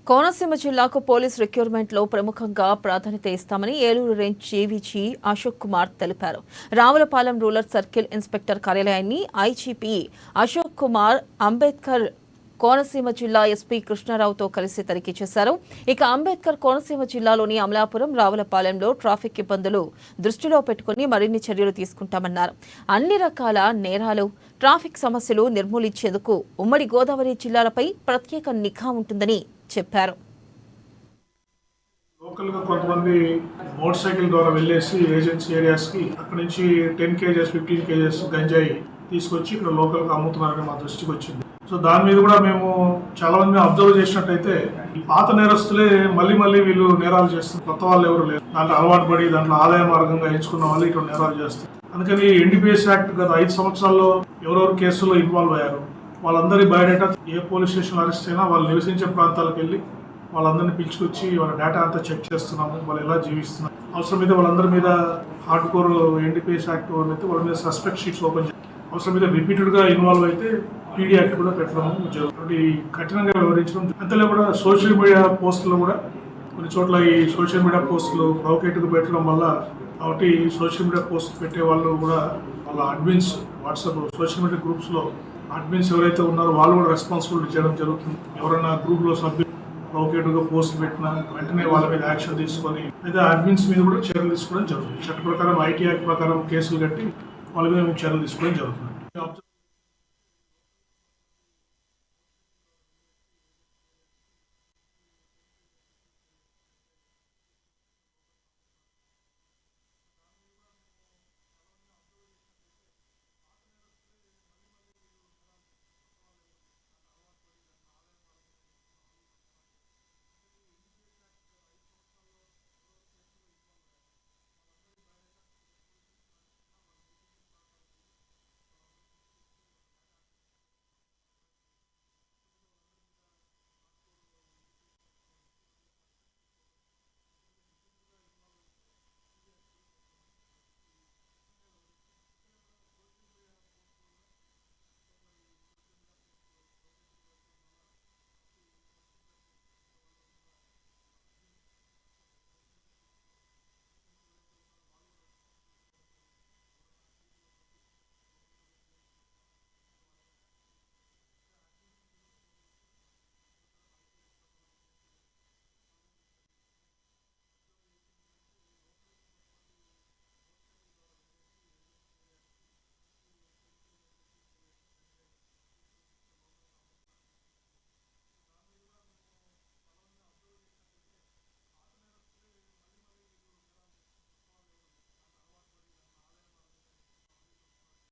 కోనసీమ జిల్లాకు police recruitment లో ప్రముఖంగా ప్రాధాన్యత ఇస్తామని ఏలూరు రేంజ్ జీవీజీ అశోక్ కుమార్ తెలిపారు. రావులపాలెం రూరల్ సర్కిల్ ఇన్స్పెక్టర్ కార్యాలయాన్ని ఐజీపీ అశోక్ కుమార్ అంబేద్కర్ కోనసీమ జిల్లా ఎస్పీ కృష్ణారావుతో కలిసి తనిఖీ చేశారు. ఇక అంబేద్కర్ కోనసీమ జిల్లాలోని అమలాపురం, రావులపాలెంలో ట్రాఫిక్ ఇబ్బందులు దృష్టిలో పెట్టుకుని మరిన్ని చర్యలు తీసుకుంటామన్నారు. అన్ని రకాల నేరాలు, ట్రాఫిక్ సమస్యలు నిర్మూలించేందుకు ఉమ్మడి గోదావరి జిల్లాలపై ప్రత్యేక నిఘా ఉంటుందని చెప్పారు. లోకల్ గా కొంతమంది మోటార్ సైకిల్ ద్వారా వెళ్ళేసి ఏజెన్సీ ఏరియాస్ కి అక్కడ నుంచి 10 kgs 15 kgs గంజాయి తీసుకొచ్చి ఇక్కడ లోకల్ గా అమ్ముతున్నారని మా దృష్టికి వచ్చింది. సో దాని మీద కూడా మేము చాలా మంది అబ్జర్వ్ చేసినట్టయితే ఈ పాత నేరస్తులే మళ్ళీ వీళ్ళు నేరాలు చేస్తారు. కొత్త వాళ్ళు ఎవరు లేరు. దాంట్లో అలవాటు పడి దాంట్లో ఆదాయ మార్గంగా ఎంచుకున్న వాళ్ళు ఇక్కడ నేరాలు చేస్తారు. అందుకని ఎన్డీపీఎస్ యాక్ట్ గత 5 సంవత్సరాల్లో ఎవరెవరు కేసుల్లో ఇన్వాల్వ్ అయ్యారు వాళ్ళందరి బయోడేటా ఏ పోలీస్ స్టేషన్ అరెస్ట్ అయినా వాళ్ళు నివసించే ప్రాంతాలకు వెళ్ళి వాళ్ళందరినీ పిలుచుకొచ్చి వాళ్ళ డేటా అంతా చెక్ చేస్తున్నాము. వాళ్ళు ఎలా జీవిస్తున్నారు, అవసరమైతే వాళ్ళందరి మీద హార్డ్ కోర్ ఎన్డీపీఎస్ యాక్ట్ అయితే వాళ్ళ మీద సస్పెక్ట్ షీట్స్ ఓపెన్ చేయాలి. అవసరమైతే రిపీటెడ్గా ఇన్వాల్వ్ అయితే పీడీ యాక్ట్ కూడా పెట్టడం జరుగుతుంది. కఠినంగా వ్యవహరించడం. అంతలో కూడా సోషల్ మీడియా పోస్టులు కూడా కొన్ని చోట్ల ఈ సోషల్ మీడియా పోస్టులు ప్రొవోకేటివ్గా పెట్టడం వల్ల కాబట్టి సోషల్ మీడియా పోస్ట్ పెట్టే వాళ్ళు కూడా వాళ్ళ అడ్మిన్స్ వాట్సాప్ సోషల్ మీడియా గ్రూప్స్లో అడ్మిన్స్ ఎవరైతే ఉన్నారో వాళ్ళు కూడా రెస్పాన్సిబిలిటీ చేయడం జరుగుతుంది. ఎవరైనా గ్రూప్లో సభ్యులు ప్రొవోకేటివ్గా పోస్ట్ పెట్టినా వెంటనే వాళ్ళ మీద యాక్షన్ తీసుకొని లేదా అడ్మిన్స్ మీద కూడా చర్యలు తీసుకోవడం జరుగుతుంది. చట్ట ప్రకారం ఐటీ యాక్ట్ ప్రకారం కేసులు కట్టి వాళ్ళ మీద మేము చర్యలు తీసుకోవడం జరుగుతుంది.